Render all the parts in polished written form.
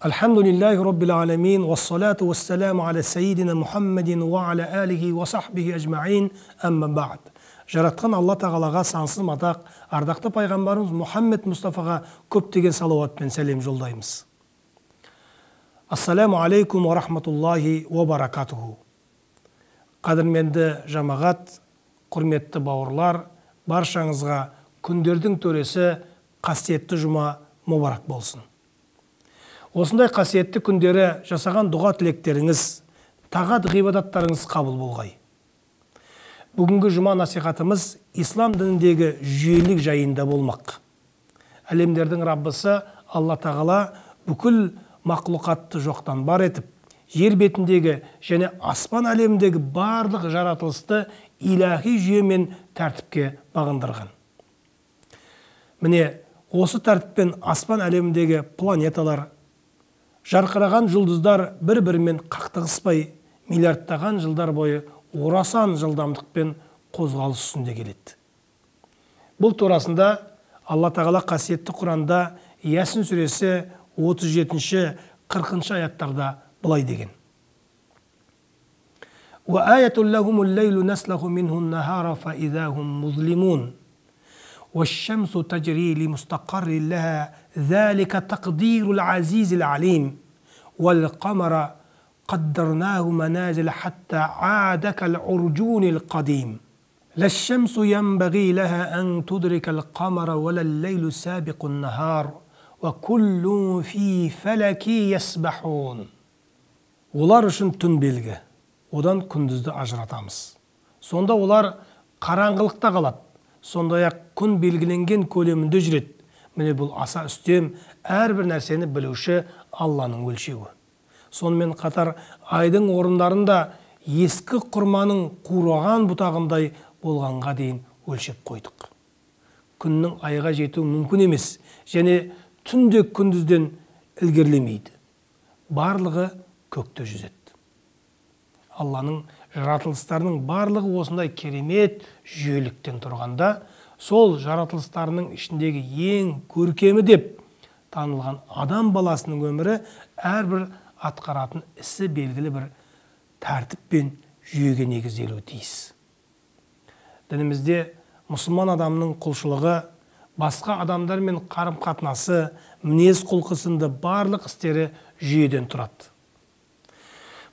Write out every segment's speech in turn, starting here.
Alhamdulillahi Rabbil alamin, wassalatu wassalamu ala sayyidina Muhammadin wa ala alihi wa sahbihi ajma'in, amma ba'd. Жаратқан Алла Тағалаға сансыз мадақ, ардақты пайғамбарымыз Мұхаммед Мұстафаға көптеген салауат пен сәлем жолдаймыз. Ассаламу алейкум ва рахматуллахи ва баракатуху. Қадірменді жамағат, құрметті бауырлар, баршаңызға күндердің төресі қасиетті жұма мұбарак болсын. Осындай қасиетті күндері жасаған дұға тілектеріңіз, тағат ғибадаттарыңыз қабыл болғай. Бүгінгі жұма насихатымыз ислам дініндегі жүйелік жайында болмақ. Әлемдердің Раббысы Алла Тағала бүкіл мақлұқатты жоқтан бар етіп, жер бетіндегі және аспан әлеміндегі барлық жаратылысты илахи жүйе мен тәртіпке бағындырған. Міне, осы тәртіппен аспан әлеміндегі планеталар, жарқыраған жұлдыздар бір-бірімен қақтығыспай, миллиардтаған жылдар бойы орасан жылдамдықпен қозғалыс үстінде келеді. Бұл турасында Алла Тағала қасиетті Құранда Ясин сүресі 37-40 аяттарда былай деген. وَآيَةٌ لَهُمُ اللَّيْلُ نَسْلَخُ مِنْهُ النَّهَارَ فَإِذَا هُمْ مُظْلِمُونَ وَالشَّمْسُ تَجْرِي لِمُسْتَقَرٍّ لَهَا ذَلِكَ تَقْدِيرُ الْعَزِيزِ الْعَلِيمِ وَالْقَمَرَ قدرناه منازل حتى عاد كالعرجون القديم لا الشمس ينبغي لها أن تدرك القمر ولا الليل سابق النهار وكل في فلك يسبحون. Олар үшін түн белгі, одан күндізді ажыратамыз. Сонда олар қараңғылықта қалады. Сондай-ақ күн белгіленген көлемінде жүреді. Міне бұл аса үстем, әрбір нәрсені білуші Алланың өлшеуі. Сонымен қатар айдың орындарында ескі құрманың қураған бұтағындай болғанға дейін өлшеп қойдық. Күннің айға жетуі мүмкін емес, және түнде күндізден ілгерілемейді. Барлығы көкте жүзеді. Алланың жаратылыстарының барлығы осындай керемет жүйеліктен тұрғанда, сол жаратылыстарының ішіндегі ең көркемі деп танылған адам баласының өмірі әрбір атқаратын ісі белгілі бір тәртіп пен жүйеге негізделуі тиіс. Дінімізде мұсылман адамның құлшылығы, басқа адамдармен қарым-қатынасы, мінез құлқы сынды барлық істері жүйеден тұрады.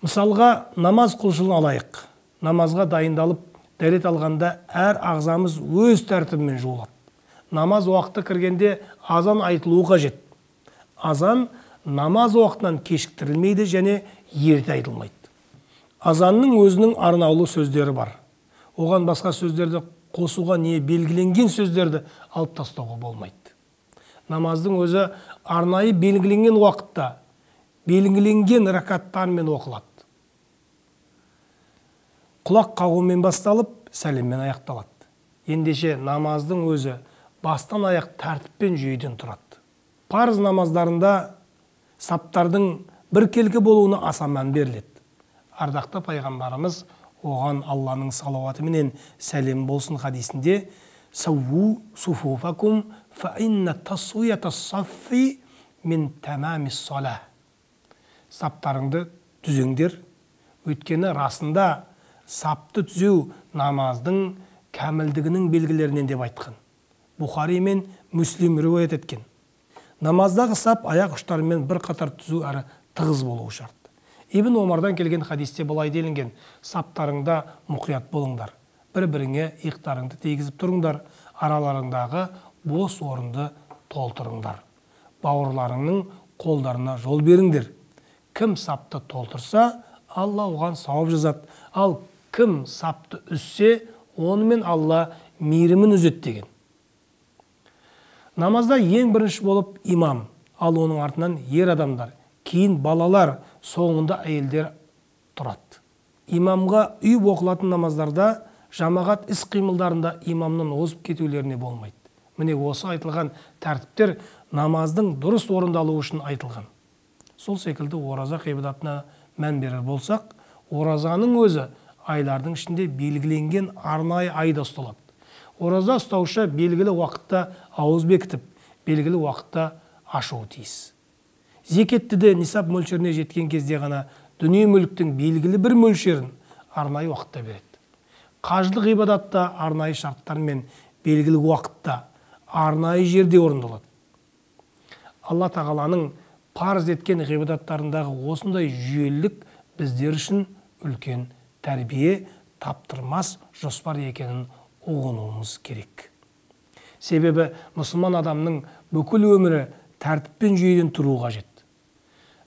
Мысалға, намаз құлшылығын алайық. Намазға дайындалып, дәрет алғанда әр ағзамыз өз тәртібімен жуылады. Намаз уақыты кіргенде азан айтылуы қажет. Азан намаз уақытынан кешіктірілмейді және ерте айтылмайды. Азанның өзінің арнаулы сөздері бар. Оған басқа сөздерді қосуға не белгіленген сөздерді алып тастауға болмайды. Намаздың өзі арнайы белгіленген уақытта, белгіленген ракаттармен оқылады. Құлақ қағумен басталып, сәлеммен аяқталады. Ендеше намаздың өзі бастан аяқ тәртіппен жүйеден тұрады. Парыз намаздарында саптардың біркелкі болуына аса мән беріледі. Ардақты пайғамбарымыз оған Алланың салауаты менен сәлем болсын хадисінде «Сауу суфуфакум фа инна тасуята саффи мин тамамис сала». Саптарыңды түзеңдер, өйткені расында сапты түзеу намаздың кәмілдігінің белгілерінен деп айтқан. Бұхари мен Мүслим риуаят еткен. Намаздағы сап аяқ ұштарымен бір қатар түзу әрі тығыз болуы шарт. Ибн Омардан келген хадисте былай делінген: саптарыңда мұқият болыңдар, бір-біріңе иықтарыңды тигізіп тұрыңдар, араларыңдағы бос орынды толтырыңдар. Бауырларыңның қолдарына жол беріңдер. Кім сапты толтырса, Алла оған сауап жазады, ал кім сапты үзсе, онымен Алла мейірімін үзеді деген. Намазда ең бірінші болып имам, ал оның артынан ер адамдар, кейін балалар, соңында әйелдер тұрады. Имамға үйіп оқылатын намаздарда жамағат іс-қимылдарында имамнан озып кетулеріне болмайды. Міне осы айтылған тәртіптер намаздың дұрыс орындалуы үшін айтылған. Сол секілді ораза ғибадатына мән берер болсақ, оразаның өзі айлардың ішінде белгіленген арнайы айда ұсталады. Ораза ұстаушы белгілі уақытта ауыз бекітіп, белгілі уақытта ашуы тиіс. Зекетті де нисап мөлшеріне жеткен кезде ғана дүние мүліктің белгілі бір мөлшерін арнайы уақытта береді. Қажылық ғибадатта арнайы шарттармен белгілі уақытта арнайы жерде орындалады. Алла тағаланың парыз еткен ғибадаттарындағы осындай жүйелілік біздер үшін үлкен тәрбие, таптырмас жоспар екенін ұғынуымыз керек. Себебі мұсылман адамның бүкіл өмірі тәртіппен жүйеден тұру қажет.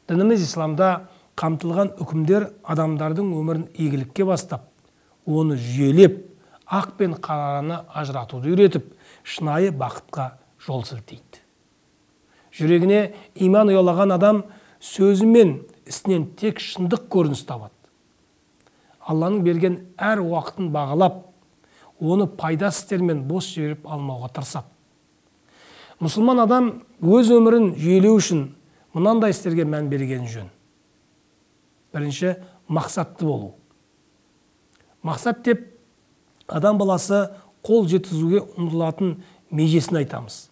Дініміз исламда қамтылған үкімдер адамдардың өмірін игілікке бастап, оны жүйелеп, ақ пен қараны ажыратуды үйретіп, шынайы бақытқа жол сілтейді. Жүрегіне иман ұялаған адам сөзі мен ісінен тек шындық көрініс табады. Алланың берген әр уақытын бағалап, оны пайдасыз істермен бос жіберіп алмауға тырысады. Мұсылман адам өз өмірін жүйелеу үшін мынандай істерге мән берген жөн. Бірінші, мақсатты болу. Мақсат деп адам баласы қол жеткізуге ұмтылатын межесін айтамыз.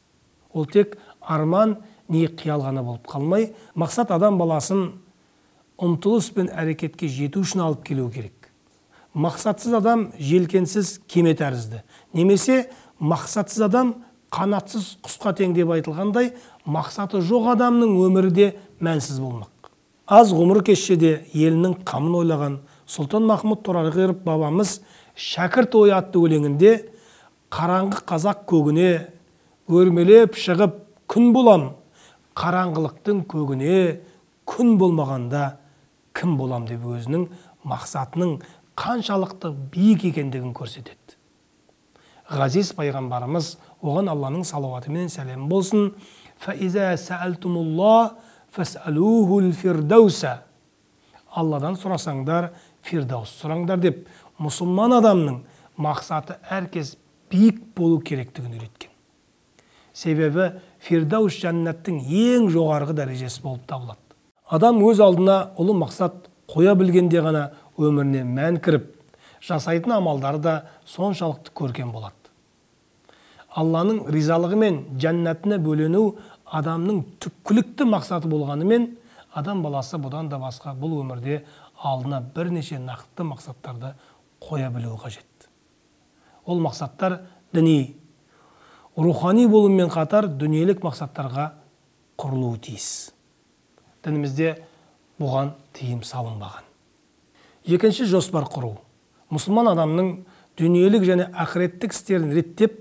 Ол тек арман не қиял ғана болып қалмай, мақсат адам баласын ұмтылыс пен әрекетке жету үшін алып келу керек. Мақсатсыз адам желкенсіз кеме тәрізді. Немесе мақсатсыз адам қанатсыз құсқа тең деп айтылғандай, мақсаты жоқ адамның өмірі де мәнсіз болмақ. Аз ғұмыр кешсе де елінің қамын ойлаған Сұлтан Махмұд Торайғыров бабамыз «Шәкірт ой» атты өлеңінде қараңғы қазақ көгіне өрмелеп шығып күн болам, қараңғылықтың көгіне күн болмағанда кім болам деп өзінің мақсатының қаншалықты биік екендігін көрсетеді. Ғазиз пайғамбарымыз, оған Алланың салауаты мен сәлемі болсын, «Фәизә сәәлтумулла фәсәлухул фирдауса». Алладан сұрасаңдар, фирдаус сұраңдар деп, мұсылман адамның мақсаты әркез биік болу керектігін үйреткен. Себебі фирдаус жәннаттың ең жоғарғы дәрежесі болып табылады. Адам өз алдына ұлы мақсат қоя білгенде ғана өміріне мән кіріп, жасайтын амалдары да соншалықты көркем болады. Алланың ризалығы мен жәннатына бөлену адамның түпкілікті мақсаты болғанымен, адам баласы бұдан да басқа бұл өмірде алдына бірнеше нақты мақсаттарды қоя білуі қажет. Ол мақсаттар діни, рухани болумен қатар дүниелік мақсаттарға құрылуы тиіс. Дінімізде бұған тыйым салынбаған. Екінші, жоспар құру. Мұсылман адамның дүниелік және ақыреттік істерін реттеп,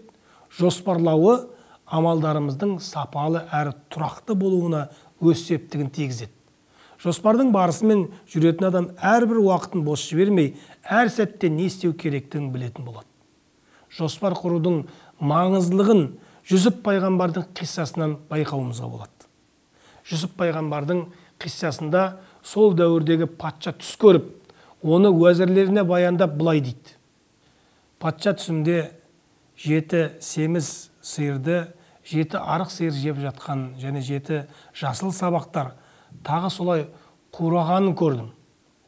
жоспарлауы амалдарымыздың сапалы әрі тұрақты болуына өз септігін тигізеді. Жоспардың барысымен жүретін адам әрбір уақытын бос жібермей, әр сәтте не істеу керектігін білетін болады. Жоспар құрудың маңыздылығын Жүсіп пайғамбардың қиссасынан байқауымызға болады. Жүсіп пайғамбардың қиссасында сол дәуірдегі патша түс көріп, оны уәзірлеріне баяндап былай дейді: патша түсімде 7 семіз сиырды, 7 арық сиыр жеп жатқан және 7 жасыл сабақтар тағы солай қурағанын көрдім.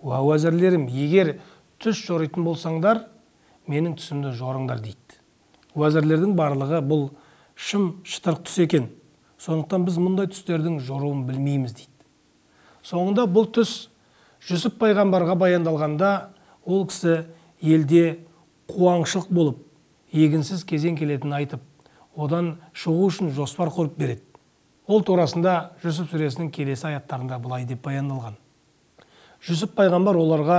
Уәзірлерім, егер түс жоритын болсаңдар, менің түсімді жорыңдар дейді. Уәзірлердің барлығы бұл шым шытырық түс екен. Сондықтан біз мұндай түстердің жоруын білмейміз дейді. Соңында бұл түс Жүсіп пайғамбарға баяндалғанда, ол кісі елде қуаңшылық болып, егінсіз кезең келетінін айтып, одан шығу үшін жоспар құрып береді. Ол турасында Жүсіп сүресінің келесі аяттарында былай деп баяндалған: Жүсіп пайғамбар оларға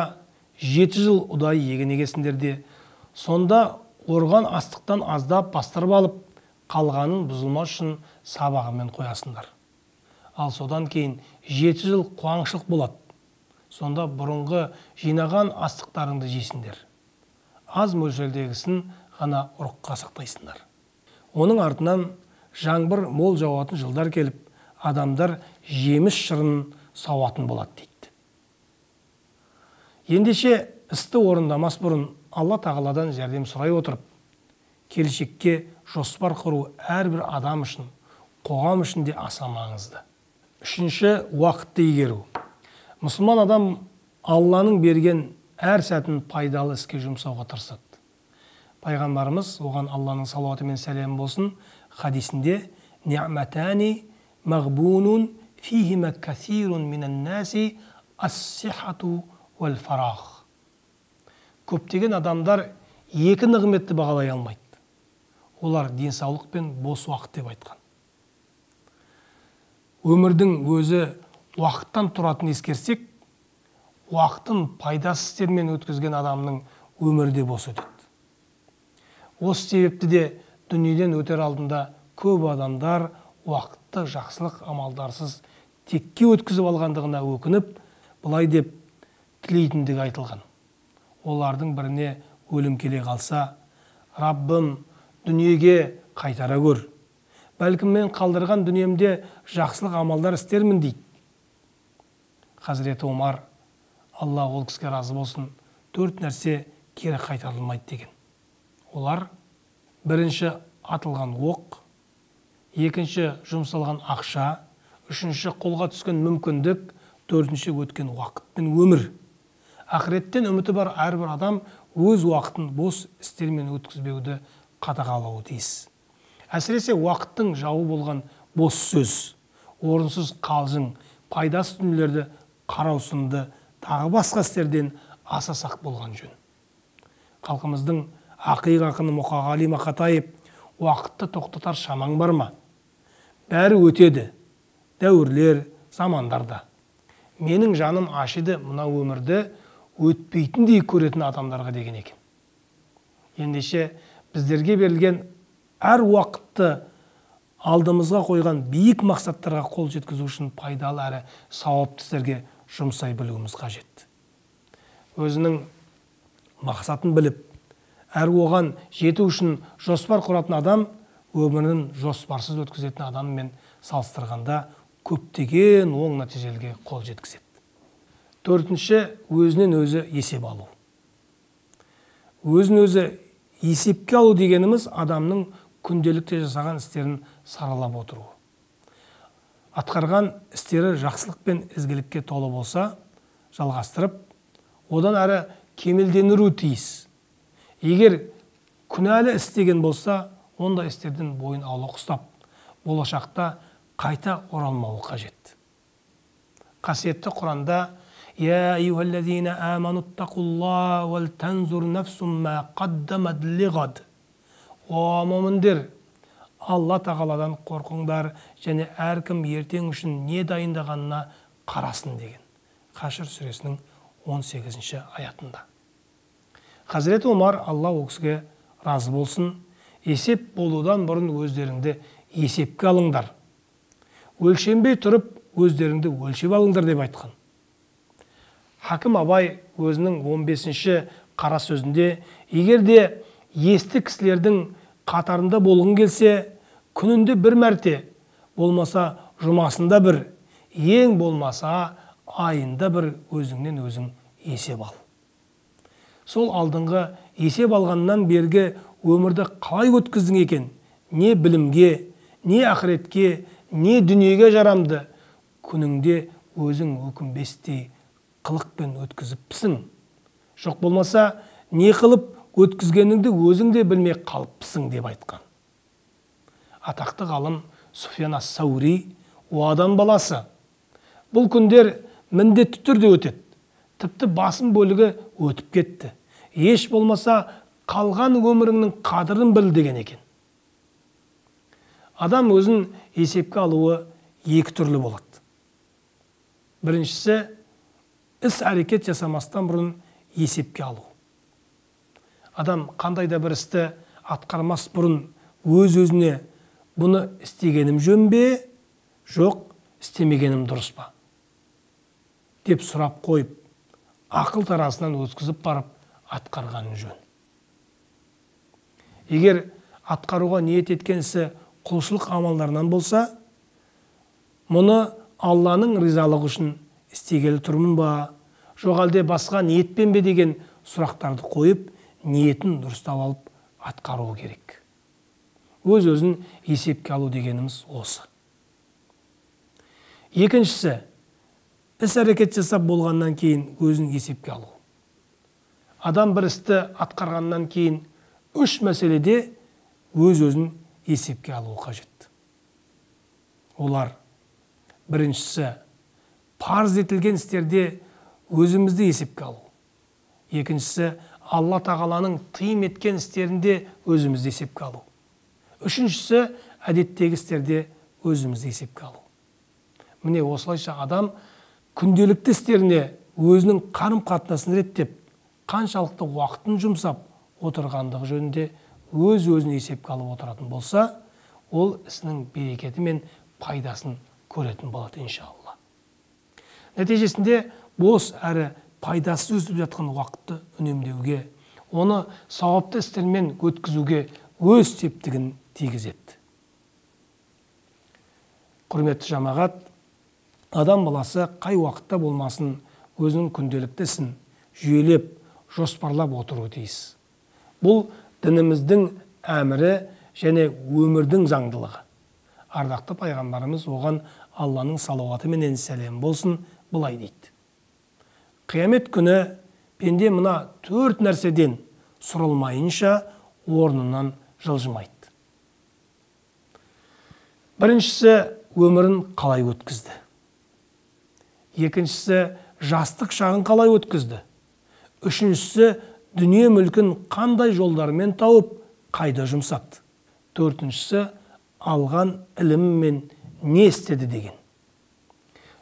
7 жыл ұдайы егін егесіңдер де, сонда орған астықтан аздап бастырып алып, қалғанын бұзылмас үшін сабағымен қоясыңдар. Ал содан кейін 7 жыл қуаңшылық болады. Сонда бұрынғы жинаған астықтарыңды жейсіңдер. Аз мөлшердегісін ғана ұрыққа сақтайсыңдар. Оның артынан жаңбыр мол жауатын жылдар келіп, адамдар жеміс шырын сауатын болады дейді. Ендеше істі орындамас бұрын Алла тағаладан жәрдем сұрай отырып, келешекке жоспар құру әрбір адам үшін, қоғам үшін де аса маңызды. Үшінші, уақытты игеру. Мұсылман адам Алланың берген әр сәтін пайдалы іске жұмсауға тырысады. Пайғамбарымыз, оған Алланың салауаты мен сәлемі болсын, хадисінде «Ниъматани мағбунун فيهما كثير من الناس الصحة والفراغ. Көптеген адамдар екі нығметті бағалай алмайды. Олар денсаулық пен бос уақыт деп айтқан. Өмірдің өзі уақыттан тұратын ескерсек, уақытын пайдасыз істермен өткізген адамның өмірі де бос өтеді. Осы себепті де дүниеден өтер алдында көп адамдар уақытты жақсылық амалдарсыз текке өткізіп алғандығына өкініп, былай деп тілейтіндігі айтылған. Олардың біріне өлім келе қалса, Раббым, дүниеге қайтара көр. Бәлкім мен қалдырған дүниемде жақсылық амалдар істермін дейді. Хазіреті Омар, Алла ол кісіге разы болсын, 4 нәрсе кері қайтарылмайды деген. Олар: бірінші атылған оқ, екінші жұмсалған ақша, үшінші қолға түскен мүмкіндік, төртінші өткен уақыт пен өмір. Ақыреттен үміті бар әрбір адам өз уақытын бос істермен өткізбеуді қадағалауы тиіс. Әсіресе уақыттың жауы болған бос сөз, орынсыз қалжың, пайдасыз дүниелерді қарау сынды тағы басқа істерден аса сақ болған жөн. Халқымыздың ақиық ақыны Мұқағали Мақатаев: уақытты тоқтатар шамаң бар ма? Бәрі өтеді, дәуірлер, замандарда. Менің жаным ашиды мына өмірді өтпейтіндей көретін адамдарға деген екен. Ендеше біздерге берілген әр уақытты алдымызға қойған биік мақсаттарға қол жеткізу үшін пайдалы әрі сауапты істерге жұмсай білуіміз қажет. Өзінің мақсатын біліп, әрі оған жету үшін жоспар құратын адам өмірін жоспарсыз өткізетін адаммен салыстырғанда көптеген оң нәтижелерге қол жеткізеді. Төртінші, өзінен өзі есеп алу. Өзін өзі есепке алу дегеніміз адамның күнделікте жасаған істерін саралап отыру. Атқарған істері жақсылық пен ізгілікке толы болса, жалғастырып, одан әрі кемелдендіру тиіс. Егер күнәлі істеген болса, онда істерден бойын аулақ ұстап, болашақта қайта оралмауы қажет. Қасиетті Құранда: «Я айюхаллазина аману аттақулла вал танзур нафсум ма қаддамат лиғад». О момындер, Алла тағаладан қорқыңдар, және әркім ертең үшін не дайындағанына қарасын деген. Хашр сүресінің 18-ші аятында. Хазіреті Омар, Алла ол кісіге разы болсын, есеп болудан бұрын өздеріңді есепке алыңдар. Өлшенбей тұрып, өздеріңді өлшеп алыңдар деп айтқан. Хакім Абай өзінің 15-ші қара сөзінде: егер де есті кісілердің қатарында болғың келсе, күнінде бір мәрте, болмаса жұмасында бір, ең болмаса айында бір өзіңнен өзің есеп ал. Сол алдыңғы есеп алғаннан бергі өмірді қалай өткіздің екен? Не білімге, не ақыретке, не дүниеге жарамды? Күніңде өзің өкінбестей қылықпен өткізіпсің. Жоқ болмаса, не қылып өткізгеніңді өзің де білмей қалыпсың деп айтқан. Атақты ғалым Суфиян ас-Саури: о адам баласы, бұл күндер міндетті түрде өтеді. Тіпті басым бөлігі өтіп кетті. Еш болмаса қалған өміріңнің қадірін біл деген екен. Адам өзін есепке алуы екі түрлі болады. Біріншісі, іс-әрекет жасамастан бұрын есепке алу. Адам қандай да бір істі атқармас бұрын өз-өзіне: бұны істегенім жөн бе, жоқ, істемегенім дұрыс па деп сұрап қойып, ақыл тарасынан өткізіп барып атқарғаны жөн. Егер атқаруға ниет еткен ісі құлшылық амалдарынан болса, мұны Алланың ризалығы үшін істегелі тұрмын ба, жоқ әлде басқа ниетпен бе деген сұрақтарды қойып, ниетін дұрыстап алып атқаруы керек. Өз-өзін есепке алу дегеніміз осы. Екіншісі, іс-әрекет жасап болғаннан кейін өзін есепке алу. Адам бір істі атқарғаннан кейін 3 мәселеде өз-өзін есепке алуы қажет. Олар: Біріншісі, парыз етілген істерде өзімізді есепке алу. Екіншісі, Алла тағаланың тыйым еткен істерінде өзімізді есепке алу. Үшіншісі, әдеттегі істерде өзімізді есепке алу. Міне осылайша адам күнделікті істеріне өзінің қарым-қатынасын реттеп, қаншалықты уақытын жұмсап отырғандығы жөнінде өз-өзін есепке алып отыратын болса, ол ісінің берекеті мен пайдасын көретін болады иншалла. Нәтижесінде бос әрі пайдасыз өтіп жатқан уақытты үнемдеуге, оны сауапты істермен өткізуге өз септігін тигізеді. Құрметті жамағат, адам баласы қай уақытта болмасын өзінің күнделікті ісін жүйелеп, жоспарлап отыруы тиіс. Бұл дініміздің әмірі және өмірдің заңдылығы. Ардақты пайғамбарымыз оған Алланың салауаты менен сәлем болсын былай дейді. Қиямет күні пенде мына 4 нәрседен сұралмайынша орнынан жылжымайды. Біріншісі, өмірін қалай өткізді. Екіншісі, жастық шағын қалай өткізді. Үшіншісі, дүние мүлкін қандай жолдармен тауып, қайда жұмсады. Төртіншісі, алған ілімімен не істеді деген.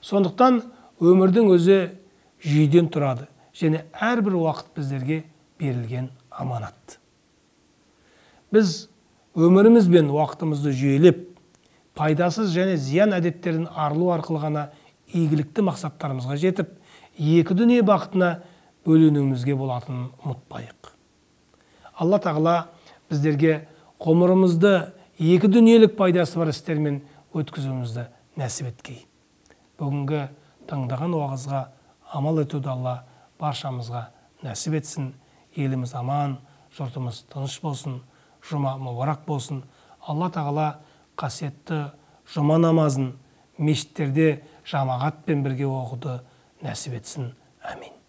Сондықтан өмірдің өзі жүйеден тұрады және әрбір уақыт біздерге берілген аманат. Біз өміріміз бен уақытымызды жүйелеп, пайдасыз және зиян әдеттерін арылу арқылы ғана игілікті мақсаттарымызға жетіп, екі дүние бақытына бөленуімізге болатынын ұмытпайық. Алла тағала біздерге ғұмырымызды екі дүниелік пайдасы бар істермен өткізуімізді нәсіп еткей. Бүгінгі тыңдаған уағызға амал етуді Алла баршамызға нәсіп етсін. Еліміз аман, жұртымыз тыныш болсын, жұма мұбарак болсын. Алла тағала қасиетті жұма намазын мешіттерде жамағатпен бірге оқуды нәсіп етсін. Әмин.